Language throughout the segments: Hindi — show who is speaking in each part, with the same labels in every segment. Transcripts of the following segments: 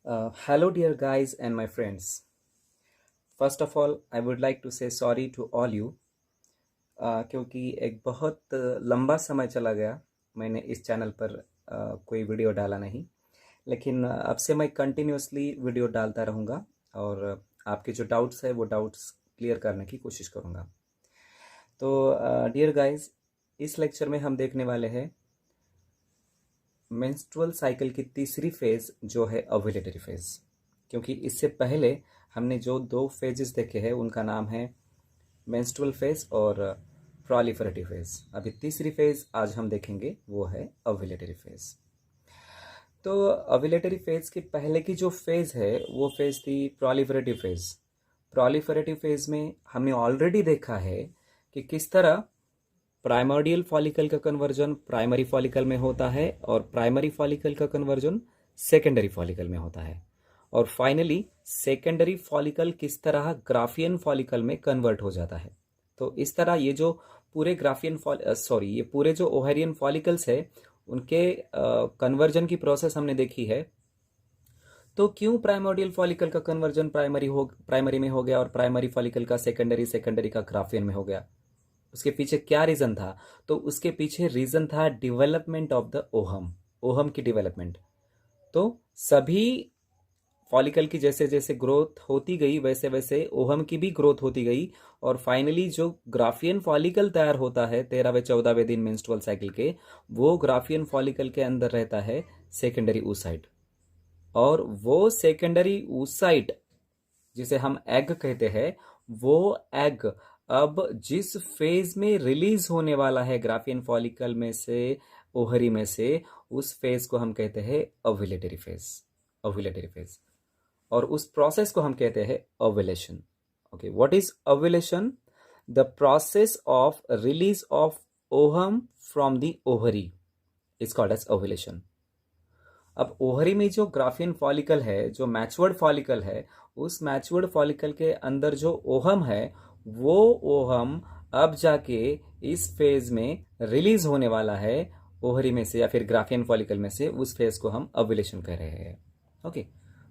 Speaker 1: Hello, dear guys and my friends. First of all, I would like to say sorry to all you क्योंकि एक बहुत लंबा समय चला गया मैंने इस चैनल पर कोई वीडियो डाला नहीं। लेकिन अब से मैं कंटिन्यूअसली वीडियो डालता रहूँगा और आपके जो डाउट्स है वो डाउट्स क्लियर करने की कोशिश करूँगा। तो डियर गाइस, इस लेक्चर में हम देखने वाले हैं मेंस्ट्रुअल साइकिल की तीसरी फेज़ जो है ओव्यूलेटरी फेज़। क्योंकि इससे पहले हमने जो दो फेजेस देखे हैं उनका नाम है मेंस्ट्रुअल फेज़ और प्रोलिफरेटिव फेज़। अभी तीसरी फेज़ आज हम देखेंगे वो है ओव्यूलेटरी फेज़। तो ओव्यूलेटरी फेज़ के पहले की जो फेज़ है वो फेज़ थी प्रोलिफरेटिव फेज़। प्रोलिफरेटिव फेज़ में हमने ऑलरेडी देखा है कि किस तरह प्राइमर्डियल फॉलिकल का कन्वर्जन प्राइमरी फॉलिकल में होता है और प्राइमरी फॉलिकल का कन्वर्जन सेकेंडरी फॉलिकल में होता है, और फाइनली सेकेंडरी फॉलिकल किस तरह ग्राफियन फॉलिकल में कन्वर्ट हो जाता है। तो इस तरह ये जो पूरे ये पूरे जो ओवेरियन फॉलिकल्स है उनके कन्वर्जन की प्रोसेस हमने देखी है। तो क्यों प्राइमर्डियल फॉलिकल का कन्वर्जन प्राइमरी में हो गया और प्राइमरी फॉलिकल का सेकेंडरी का ग्राफियन में हो गया, उसके पीछे क्या रीजन था? तो उसके पीछे रीजन था डेवलपमेंट ऑफ द ओहम की डेवलपमेंट। तो सभी फॉलिकल की जैसे जैसे ग्रोथ होती गई वैसे वैसे ओहम की भी ग्रोथ होती गई, और फाइनली जो ग्राफियन फॉलिकल तैयार होता है 13वें 14वें दिन मेंस्ट्रुअल साइकिल के, वो ग्राफियन फॉलिकल के अंदर रहता है सेकेंडरी oocyte। और वो सेकेंडरी oocyte जिसे हम एग कहते हैं, वो एग अब जिस फेज में रिलीज होने वाला है ग्राफियन फॉलिकल में से, ओहरी में से, उस फेज को हम कहते हैं ओव्यूलेटरी फेज। और उस प्रोसेस को हम कहते हैं ovulation. Okay, what is ovulation? The process of release of ovum from the ovary is called as ovulation. अब ओवरी में जो ग्राफियन फॉलिकल है, जो मैच्योर्ड फॉलिकल है, उस मैच्योर्ड फॉलिकल के अंदर जो ओहम है, वो ओहम अब जाके इस फेज में रिलीज होने वाला है ओवरी में से या फिर ग्राफियन फॉलिकल में से। उस फेज को हम ओव्यूलेशन कह रहे हैं। ओके,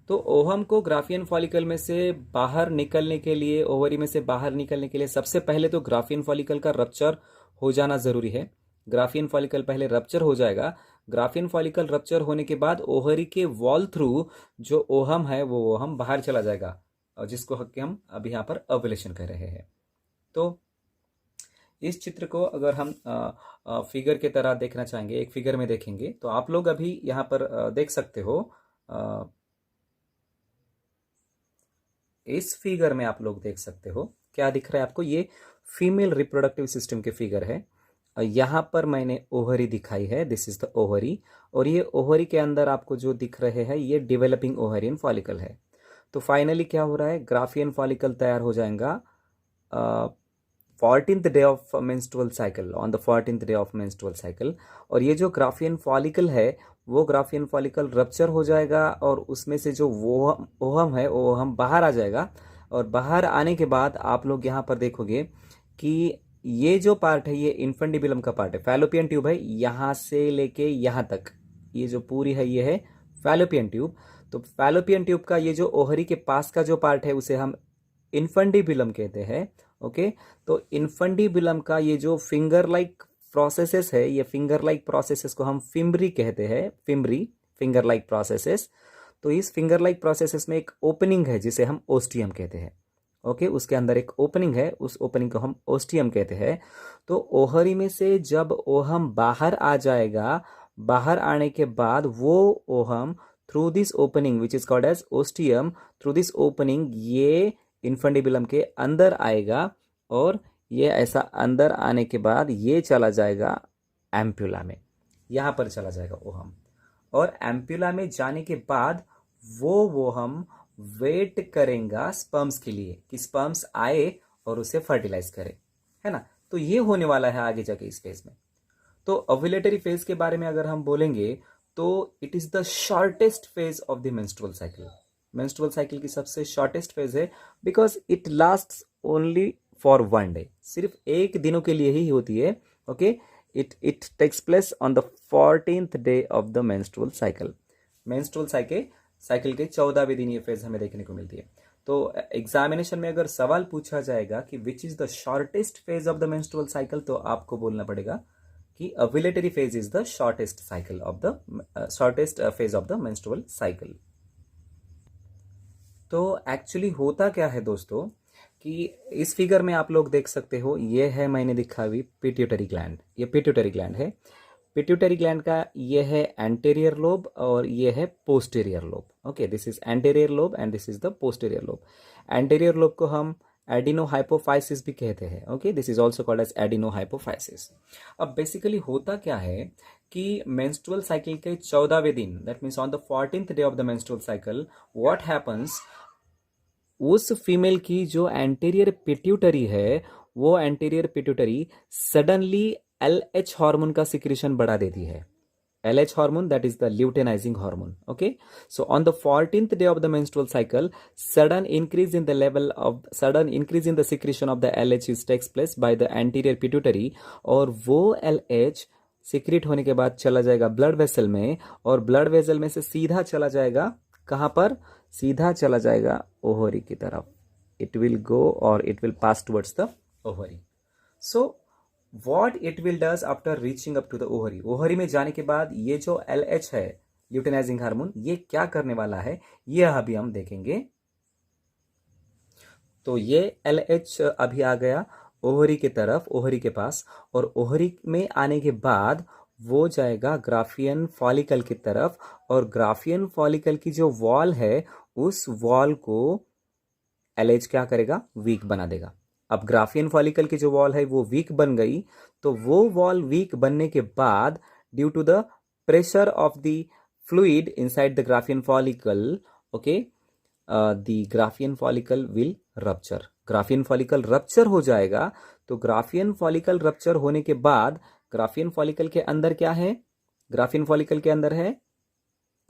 Speaker 1: तो ओहम को ग्राफियन फॉलिकल में से बाहर निकलने के लिए, ओवरी में से बाहर निकलने के लिए सबसे पहले तो ग्राफियन फॉलिकल का रप्चर हो जाना जरूरी है। ग्राफियन फॉलिकल पहले रप्चर हो जाएगा। ग्राफियन फॉलिकल रप्चर होने के बाद ओवरी के वॉल थ्रू जो ओहम है वो ओहम बाहर चला जाएगा, और जिसको हम अभी यहाँ पर ओव्यूलेशन कर रहे हैं। तो इस चित्र को अगर हम फिगर के तरह देखना चाहेंगे, एक फिगर में देखेंगे, तो आप लोग अभी यहाँ पर देख सकते हो। इस फिगर में आप लोग देख सकते हो क्या दिख रहा है आपको? ये फीमेल रिप्रोडक्टिव सिस्टम के फिगर है। यहाँ पर मैंने ओवरी दिखाई है, दिस इज द ओवरी, और ये ओवरी के अंदर आपको जो दिख रहे हैं ये डेवलपिंग ओवेरियन फॉलिकल है। तो फाइनली क्या हो रहा है, ग्राफियन फॉलिकल तैयार हो जाएगा 14th day of menstrual cycle, on the 14th day of menstrual cycle. और ये जो ग्राफियन फॉलिकल है वो ग्राफियन फॉलिकल रप्चर हो जाएगा, और उसमें से जो वो ओहम है वो ओहम बाहर आ जाएगा। और बाहर आने के बाद आप लोग यहाँ पर देखोगे कि ये जो पार्ट है ये इन्फेंडिबुलम का पार्ट है, फैलोपियन ट्यूब है, यहाँ से लेके यहाँ तक ये जो पूरी है ये है फैलोपियन ट्यूब। तो फैलोपियन ट्यूब का ये जो ओहरी के पास का जो पार्ट है उसे हम इन्फेंडिबुलम कहते हैं। ओके, तो इन्फेंडिबुलम का ये जो फिंगर लाइक प्रोसेसेस है, ये फिंगर लाइक प्रोसेसेस को हम फिम्ब्री कहते हैं, फिंगर लाइक प्रोसेसेस। तो इस फिंगर लाइक प्रोसेसेस में एक ओपनिंग है जिसे हम ओस्टियम कहते हैं। ओके, उसके अंदर एक ओपनिंग है, उस ओपनिंग को हम ओस्टियम कहते हैं। तो ओहरी में से जब ओहम बाहर आ जाएगा, बाहर आने के बाद वो ovum through this opening which is called as ostium, through this opening ये इन्फेंडिबुलम के अंदर आएगा, और ये ऐसा अंदर आने के बाद ये चला जाएगा एम्प्यूला में, यहाँ पर चला जाएगा ओहम। और एम्प्यूला में जाने के बाद वो हम वेट करेंगे स्पर्म्स के लिए कि स्पर्म्स आए और उसे फर्टिलाइज करे, है ना। तो ये होने वाला है आगे जाके इस फेज में। तो ओव्यूलेटरी फेज के बारे में अगर हम बोलेंगे तो it is the shortest phase of the menstrual cycle. Menstrual cycle की सबसे शॉर्टेस्ट फेज है, because it lasts only for 1 day, सिर्फ एक दिनों के लिए ही होती है। Okay, it takes place on the 14th day of the menstrual cycle. Menstrual cycle cycle के 14वें दिन ये फेज हमें देखने को मिलती है। तो एग्जामिनेशन में अगर सवाल पूछा जाएगा कि which is the shortest phase of the menstrual cycle, तो आपको बोलना पड़ेगा कि ovulatory phase is the shortest cycle of the shortest phase of the menstrual cycle. तो एक्चुअली होता क्या है दोस्तों कि इस फिगर में आप लोग देख सकते हो, ये है मैंने दिखा हुई पिट्यूटरी ग्लैंड, ये पिट्यूटरी ग्लैंड है। पिट्यूटरी ग्लैंड का ये है एंटेरियर लोब और ये है posterior lobe. Okay, this is anterior lobe and this is the posterior lobe. Anterior lobe को हम एडिनोहाइपोफाइसिस भी कहते हैं। Okay, this is also called as adenohypophysis. अब बेसिकली होता क्या है कि मेंस्ट्रुअल साइकिल के 14वें दिन, that means on the 14th day of the menstrual cycle, what happens, उस फीमेल की जो एंटीरियर पिट्यूटरी है, वो anterior pituitary suddenly LH hormone का सिक्रेशन बढ़ा देती है। LH hormone, that is the luteinizing hormone. Okay, so on the 14th day of the menstrual cycle, sudden increase in the secretion of the LH takes place by the anterior pituitary, और वो LH सिक्रेट होने के बाद चला जाएगा ब्लड वेसल में, और ब्लड वेसल में से सीधा चला जाएगा कहाँ पर, सीधा चला जाएगा ओवरी की तरफ। इट विल गो और it will pass towards the ovary. So what it will does after reaching up to the ovary, ovary में जाने के बाद ये जो LH है, ल्यूटेनाइजिंग हार्मोन, ये क्या करने वाला है, ये अभी हम देखेंगे। तो ये LH अभी आ गया ओवरी की तरफ, ओवरी के पास, और ओवरी में आने के बाद वो जाएगा ग्राफियन फॉलिकल की तरफ, और ग्राफियन फॉलिकल की जो वॉल है, उस वॉल को LH क्या करेगा, वीक बना देगा। अब ग्राफियन फॉलिकल की जो वॉल है वो वीक बन गई, तो वो वॉल वीक बनने के बाद due to the pressure of the fluid inside the Graafian follicle, okay, the Graafian follicle will rupture. Graafian follicle rupture हो जाएगा। तो ग्राफियन फॉलिकल रप्चर होने के बाद ग्राफियन फॉलिकल के अंदर क्या है, ग्राफियन फॉलिकल के अंदर है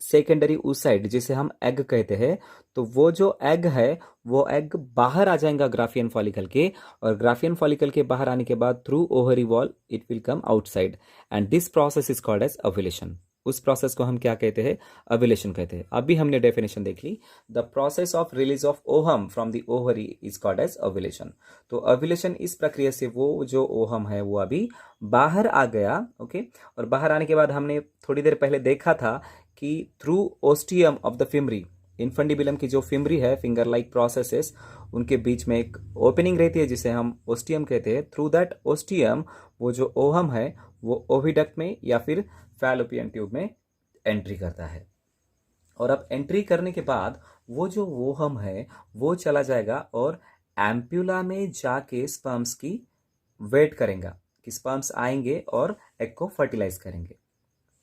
Speaker 1: सेकेंडरी oocyte, जिसे हम एग कहते हैं। तो वो जो एग है, वो एग बाहर आ जाएगा ग्राफियन फॉलिकल के, और ग्राफियन फॉलिकल के बाहर आने के बाद through ovary wall it will come outside, and this process is called as ovulation. उस प्रोसेस को हम क्या कहते हैं, ओव्यूलेशन कहते हैं। अभी हमने डेफिनेशन देख ली, the process of release of ovum from the ovary is called as ovulation. तो ओव्यूलेशन इस प्रक्रिया से वो जो ओहम है वो अभी बाहर आ गया। ओके, और बाहर आने के बाद हमने थोड़ी देर पहले देखा था कि through ostium of the fimbria, infundibulum की जो फिमरी है, फिंगर लाइक प्रोसेसेस, उनके बीच में एक ओपनिंग रहती है जिसे हम ओस्टियम कहते हैं। थ्रू दैट ओस्टियम वो जो ओहम है वो ओविडक्ट में या फिर फैलोपियन ट्यूब में एंट्री करता है, और अब एंट्री करने के बाद वो जो ओहम है वो चला जाएगा और एम्प्यूला में जाके स्पर्म्स की वेट करेगा कि स्पर्म्स आएंगे और एग को फर्टिलाइज करेंगे।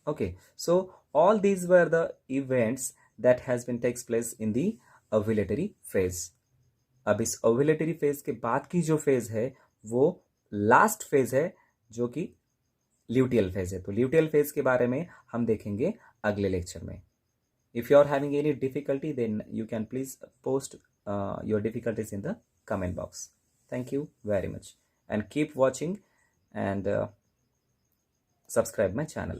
Speaker 1: Okay, so all these were the events that has been takes place in the ovulatory phase. अब इस ovulatory phase के बाद की जो फेज है वो लास्ट फेज है, जो कि ल्यूटियल फेज है। तो ल्यूटियल फेज के बारे में हम देखेंगे अगले लेक्चर में। If you are having any difficulty then you can please post your difficulties in the comment box. Thank you very much and keep watching and subscribe my channel.